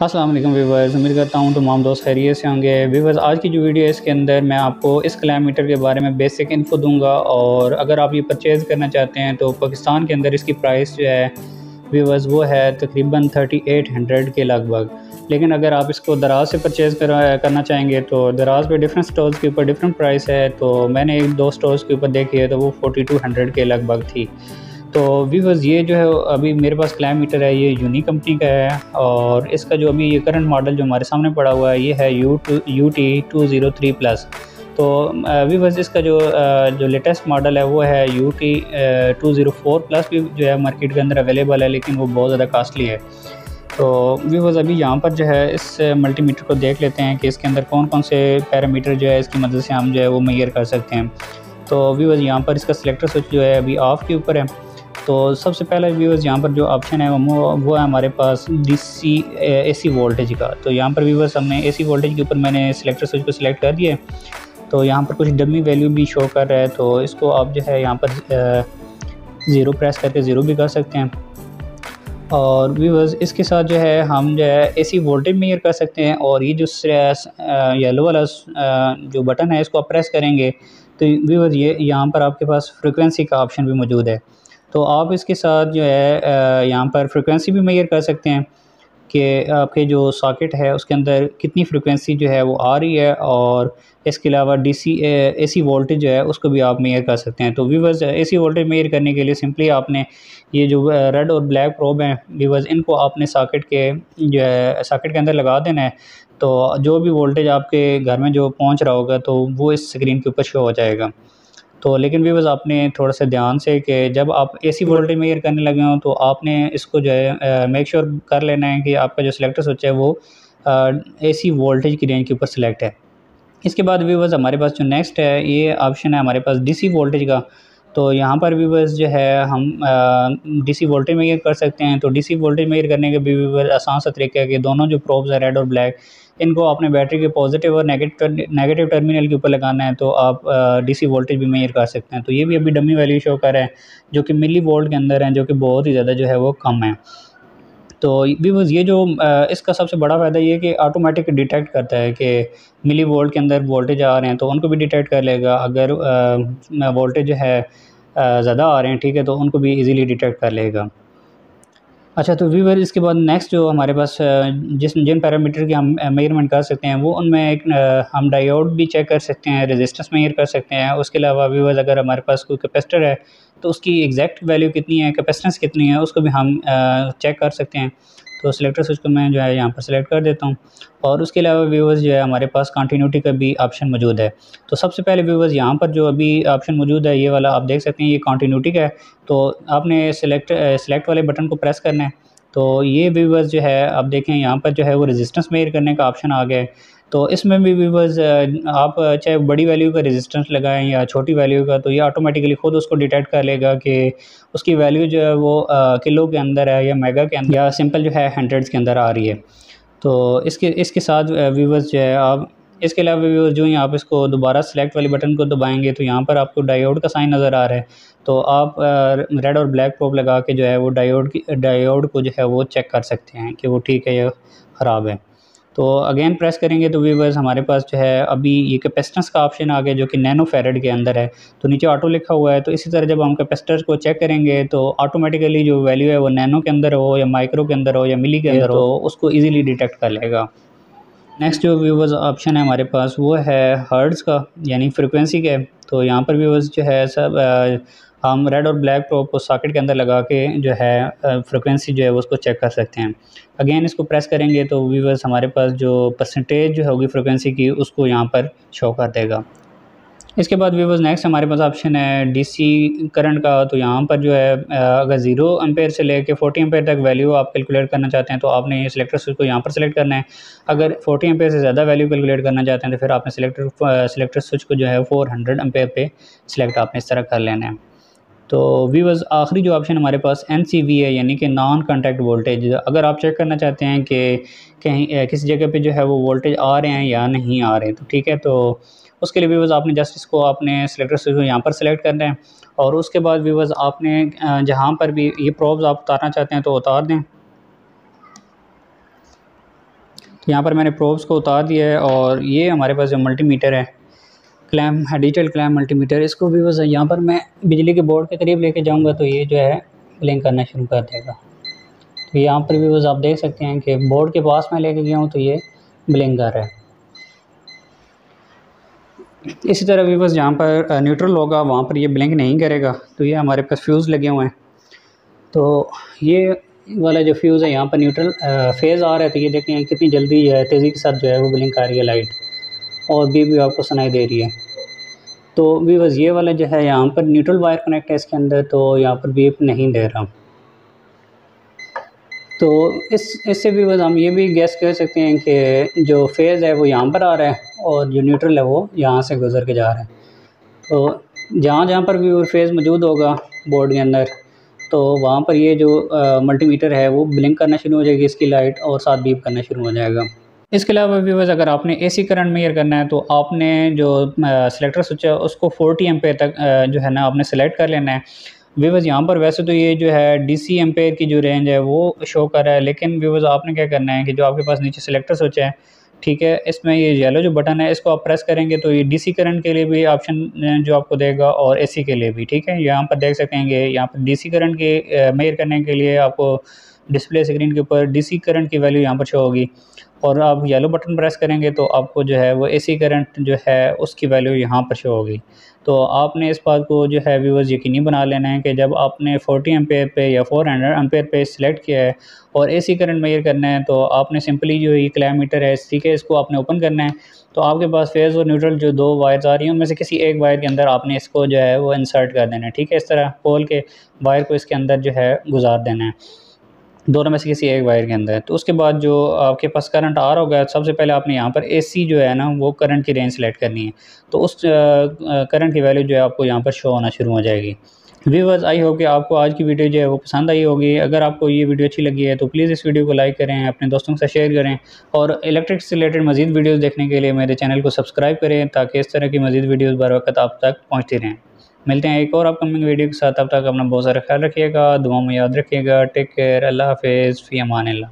अस्सलाम वालेकुम व्यूवर्स, उम्मीद करता हूँ तमाम दोस्त खैरियत से होंगे। व्यूवर्स, आज की जो वीडियो है इसके अंदर मैं आपको इस क्लाइमीटर के बारे में बेसिक इन्फो दूंगा और अगर आप ये परचेज़ करना चाहते हैं तो पाकिस्तान के अंदर इसकी प्राइस जो है व्यूवर्स वो है तकरीबन 3800 के लगभग। लेकिन अगर आप इसको दराज से परचेज़ करना चाहेंगे तो दराज पे डिफरेंट स्टोर्स के ऊपर डिफरेंट प्राइस है। तो मैंने एक दो स्टोर्स के ऊपर देखी है तो वो 4200 के लगभग थी। तो व्यूवर्स, ये जो है अभी मेरे पास क्लाइमीटर है, ये यूनिक कंपनी का है और इसका जो अभी ये करंट मॉडल जो हमारे सामने पड़ा हुआ है ये है UT203+। तो व्यूवर्स, इसका जो लेटेस्ट मॉडल है वो है UT204+ भी जो है मार्केट के अंदर अवेलेबल है, लेकिन वो बहुत ज़्यादा कास्टली है। तो व्यूवर्स, अभी यहाँ पर जो है इस मल्टीमीटर को देख लेते हैं कि इसके अंदर कौन कौन से पैरामीटर जो है इसकी मदद से हम जो है वो मेजर कर सकते हैं। तो व्यूवर्स, यहाँ पर इसका सिलेक्टर स्विच जो है अभी ऑफ के ऊपर है। तो सबसे पहला व्यूवर्स यहाँ पर जो ऑप्शन है वो है हमारे पास DC AC वोल्टेज का। तो यहाँ पर व्यूवर्स हमने AC वोल्टेज के ऊपर मैंने सिलेक्टर स्विच को सिलेक्ट कर दिया। तो यहाँ पर कुछ डमी वैल्यू भी शो कर रहा है, तो इसको आप जो है यहाँ पर 0 प्रेस करके 0 भी कर सकते हैं। और व्यूवर्स, इसके साथ जो है हम जो है AC वोल्टेज मेजर कर सकते हैं। और ये जो येलो वाला जो बटन है इसको आप प्रेस करेंगे तो व्यूवर्स ये यहाँ पर आपके पास फ्रिक्वेंसी का ऑप्शन भी मौजूद है। तो आप इसके साथ जो है यहाँ पर फ्रिक्वेंसी भी मेजर कर सकते हैं कि आपके जो सॉकेट है उसके अंदर कितनी फ्रिक्वेंसी जो है वो आ रही है। और इसके अलावा DC AC वोल्टेज जो है उसको भी आप मेजर कर सकते हैं। तो व्यूवर्स, AC वोल्टेज मेजर करने के लिए सिंपली आपने ये जो रेड और ब्लैक प्रोब हैं व्यूवर्स, इनको आपने सॉकेट के अंदर लगा देना है। तो जो भी वोल्टेज आपके घर में जो पहुँच रहा होगा तो वो इस स्क्रीन के ऊपर शो हो जाएगा। तो लेकिन व्यूवर्स, आपने थोड़ा सा ध्यान से कि जब आप AC वोल्टेज मेजर करने लगे हों तो आपने इसको जो है मेक श्योर कर लेना है कि आपका जो सिलेक्टर स्विच है वो AC वोल्टेज की रेंज के ऊपर सिलेक्ट है। इसके बाद व्यूवर्स, हमारे पास जो नेक्स्ट है ये ऑप्शन है हमारे पास DC वोल्टेज का। तो यहाँ पर व्यूवर्स जो है हम DC वोल्टेज मेजर कर सकते हैं। तो DC वोल्टेज मेजर करने के भी व्यूवर्स आसान सा तरीका है कि दोनों जो प्रोब्स है रेड और ब्लैक, इनको आपने बैटरी के पॉजिटिव और नेगेटिव टर्मिनल के ऊपर लगाना है। तो आप DC वोल्टेज भी मेजर कर सकते हैं। तो ये भी अभी डमी वैल्यू शो कर रहे हैं जो कि मिली वोल्ट के अंदर हैं, जो कि बहुत ही ज़्यादा जो है वो कम है। तो व्यूवर्स, ये जो इसका सबसे बड़ा फ़ायदा ये है कि ऑटोमेटिक डिटेक्ट करता है कि मिली वोल्ट के अंदर वोल्टेज आ रहे हैं तो उनको भी डिटेक्ट कर लेगा। अगर वोल्टेज जो है ज़्यादा आ रहे हैं, ठीक है, तो उनको भी इजीली डिटेक्ट कर लेगा। अच्छा, तो व्यूवर, इसके बाद नेक्स्ट जो हमारे पास जिन पैरामीटर की हम मेजरमेंट कर सकते हैं वो उनमें एक हम डायोड भी चेक कर सकते हैं, रेजिस्टेंस मेजर कर सकते हैं। उसके अलावा व्यूवर्स, अगर हमारे पास कोई कैपेसिटर है तो उसकी एग्जैक्ट वैल्यू कितनी है, कैपेसिटेंस कितनी है, उसको भी हम चेक कर सकते हैं। तो सिलेक्टर स्विच को मैं जो है यहाँ पर सेलेक्ट कर देता हूँ। और उसके अलावा व्यूवर्स जो है हमारे पास कंटिन्यूटी का भी ऑप्शन मौजूद है। तो सबसे पहले व्यूवर्स, यहाँ पर जो अभी ऑप्शन मौजूद है ये वाला आप देख सकते हैं, ये कंटिन्यूटी का है। तो आपने सेलेक्ट वाले बटन को प्रेस करना है। तो ये व्यूवर्स जो है आप देखें यहाँ पर जो है वो रेजिस्टेंस मेजर करने का ऑप्शन आ गया है। तो इसमें भी व्यूवर्स आप चाहे बड़ी वैल्यू का रेजिस्टेंस लगाएं या छोटी वैल्यू का, तो ये ऑटोमेटिकली खुद उसको डिटेक्ट कर लेगा कि उसकी वैल्यू जो है वो किलो के अंदर है या मेगा के अंदर या सिंपल जो है हंड्रेड्स के अंदर आ रही है। तो इसके साथ व्यूवर्स जो है आप इसके अलावा व्यूवर्स जो ही आप इसको दोबारा सेलेक्ट वाले बटन को दबाएंगे तो यहाँ पर आपको डायोड का साइन नज़र आ रहा है। तो आप रेड और ब्लैक प्रोब लगा के जो है वो डायोड को जो है वो चेक कर सकते हैं कि वो ठीक है या ख़राब है। तो अगेन प्रेस करेंगे तो व्यूवर्स हमारे पास जो है अभी ये कैपेसिटेंस का ऑप्शन आ गया जो कि नैनो फैरेड के अंदर है। तो नीचे ऑटो लिखा हुआ है। तो इसी तरह जब हम कैपेसिटर को चेक करेंगे तो ऑटोमेटिकली जो वैल्यू है वो नैनो के अंदर हो या माइक्रो के अंदर हो या मिली के अंदर हो, तो उसको ईजिली डिटेक्ट कर लेगा। नेक्स्ट जो व्यूवर्स ऑप्शन है हमारे पास वो है हर्ट्ज़ का, यानी फ्रिक्वेंसी के। तो यहाँ पर व्यूवर्स जो है सब हम रेड और ब्लैक प्रोब को सॉकेट के अंदर लगा के जो है फ्रिक्वेंसी जो है वो उसको चेक कर सकते हैं। अगेन इसको प्रेस करेंगे तो व्यूवर्स हमारे पास जो परसेंटेज जो होगी फ्रिक्वेंसी की उसको यहाँ पर शो कर देगा। इसके बाद व्यूवर्स नेक्स्ट हमारे पास ऑप्शन है DC करंट का। तो यहाँ पर जो है अगर 0 एम्पेयर से लेके 40 एम्पेयर तक वैल्यू आप कैलकुलेट करना चाहते हैं तो आपने ये सिलेक्टर स्विच को यहाँ पर सेलेक्ट करना है। अगर 40 एम्पेयर से ज़्यादा वैल्यू कैलकुलेट करना चाहते हैं तो फिर आपने सिलेक्टर स्विच को जो है 400 एम्पेयर पे सिलेक्ट आपने इस तरह कर लेना है। तो व्यूवर्स, आखिरी जो ऑप्शन हमारे पास NCV है, यानी कि नॉन कॉन्टैक्ट वोल्टेज। अगर आप चेक करना चाहते हैं कि कहीं किसी जगह पे जो है वो वोल्टेज आ रहे हैं या नहीं आ रहे, तो ठीक है, तो उसके लिए व्यूवर्स आपने जस्ट इसको आपने सिलेक्टर स्विच को यहाँ पर सेलेक्ट करना है। और उसके बाद व्यूवर्स आपने जहाँ पर भी ये प्रोब्स आप उतारना चाहते हैं तो उतार दें। तो यहाँ पर मैंने प्रोब्स को उतार दिया है और ये हमारे पास जो मल्टीमीटर है, क्लैम है, डिजिटल क्लैम मल्टीमीटर, इसको भी बस यहाँ पर मैं बिजली के बोर्ड के करीब लेके जाऊँगा तो ये जो है ब्लिंक करना शुरू कर देगा। तो यहाँ पर भी बस आप देख सकते हैं कि बोर्ड के पास मैं लेके गया हूँ तो ये ब्लिंक कर रहा है। इसी तरह भी बस जहाँ पर न्यूट्रल होगा वहाँ पर ये ब्लिंक नहीं करेगा। तो ये हमारे पास फ्यूज़ लगे हुए हैं, तो ये वाला जो फ्यूज़ है यहाँ पर न्यूट्रल फेज़ आ रहा है, तो ये देखें कितनी जल्दी जो है तेज़ी के साथ जो है वो ब्लिंक आ रही है लाइट, और भी आपको सुनाई दे रही है। तो भी बस ये वाला जो है यहाँ पर न्यूट्रल वायर कनेक्ट है इसके अंदर, तो यहाँ पर बीप नहीं दे रहा। तो इससे भी बस हम ये भी गैस कर सकते हैं कि जो फेज़ है वो यहाँ पर आ रहा है और जो न्यूट्रल है वो यहाँ से गुजर के जा रहा है। तो जहाँ जहाँ पर भी वो फेज़ मौजूद होगा बोर्ड के अंदर, तो वहाँ पर ये जो मल्टीमीटर है वो ब्लिंक करना शुरू हो जाएगी इसकी लाइट, और साथ बीप करना शुरू हो जाएगा। इसके अलावा भी बस अगर आपने एसी करंट मेजर करना है तो आपने जो सिलेक्टर स्विच है उसको 40 एम्पेयर तक जो है ना आपने सेलेक्ट कर लेना है। व्यूअर्स यहाँ पर वैसे तो ये जो है डीसी एम्पेयर की जो रेंज है वो शो कर रहा है, लेकिन व्यूअर्स आपने क्या करना है कि जो आपके पास नीचे सिलेक्टर स्विच है, ठीक है, इसमें ये येलो जो बटन है इसको आप प्रेस करेंगे तो ये डीसी करंट के लिए भी ऑप्शन जो आपको देगा और एसी के लिए भी। ठीक है, यहाँ पर देख सकते हैं कि यहाँ पर डीसी करंट के मेजर करने के लिए आपको डिस्प्ले स्क्रीन के ऊपर डीसी करंट की वैल्यू यहाँ पर शो होगी, और आप येलो बटन प्रेस करेंगे तो आपको जो है वो एसी करंट जो है उसकी वैल्यू यहाँ पर शो होगी। तो आपने इस बात को जो है व्यूअर्स यकीनी बना लेना है कि जब आपने 40 एम्पेयर पे या 400 एम्पेयर पे सिलेक्ट किया है और एसी करंट मेजर करना है, तो आपने सिंपली जो ये क्लैम मीटर है ठीक है इसको आपने ओपन करना है। तो आपके पास फेज़ और न्यूट्रल जो दो वायर्स आ रही हैं उनमें से किसी एक वायर के अंदर आपने इसको जो है वो इंसर्ट कर देना है। ठीक है, इस तरह खोल के वायर को इसके अंदर जो है गुजार देना है, दोनों में से किसी एक वायर के अंदर। तो उसके बाद जो आपके पास करंट आ रहा होगा, सबसे पहले आपने यहाँ पर एसी जो है ना वो करंट की रेंज सेलेक्ट करनी है, तो उस करंट की वैल्यू जो है आपको यहाँ पर शो होना शुरू हो जाएगी। व्यूअर्स, आई होप कि आपको आज की वीडियो जो है वो पसंद आई होगी। अगर आपको ये वीडियो अच्छी लगी है तो प्लीज़ इस वीडियो को लाइक करें, अपने दोस्तों के साथ शेयर करें, और इलेक्ट्रिक से रिलेटेड मज़ीद वीडियोज़ देखने के लिए मेरे चैनल को सब्सक्राइब करें ताकि इस तरह की मज़ीद वीडियोज़ बर वक्त आप तक पहुँचती रहें। मिलते हैं एक और अपकमिंग वीडियो के साथ, तब तक अपना बहुत सारा ख्याल रखिएगा, दुआ में याद रखिएगा। टेक केयर, अल्लाह हाफिज़, फ़ी अमान अल्लाह।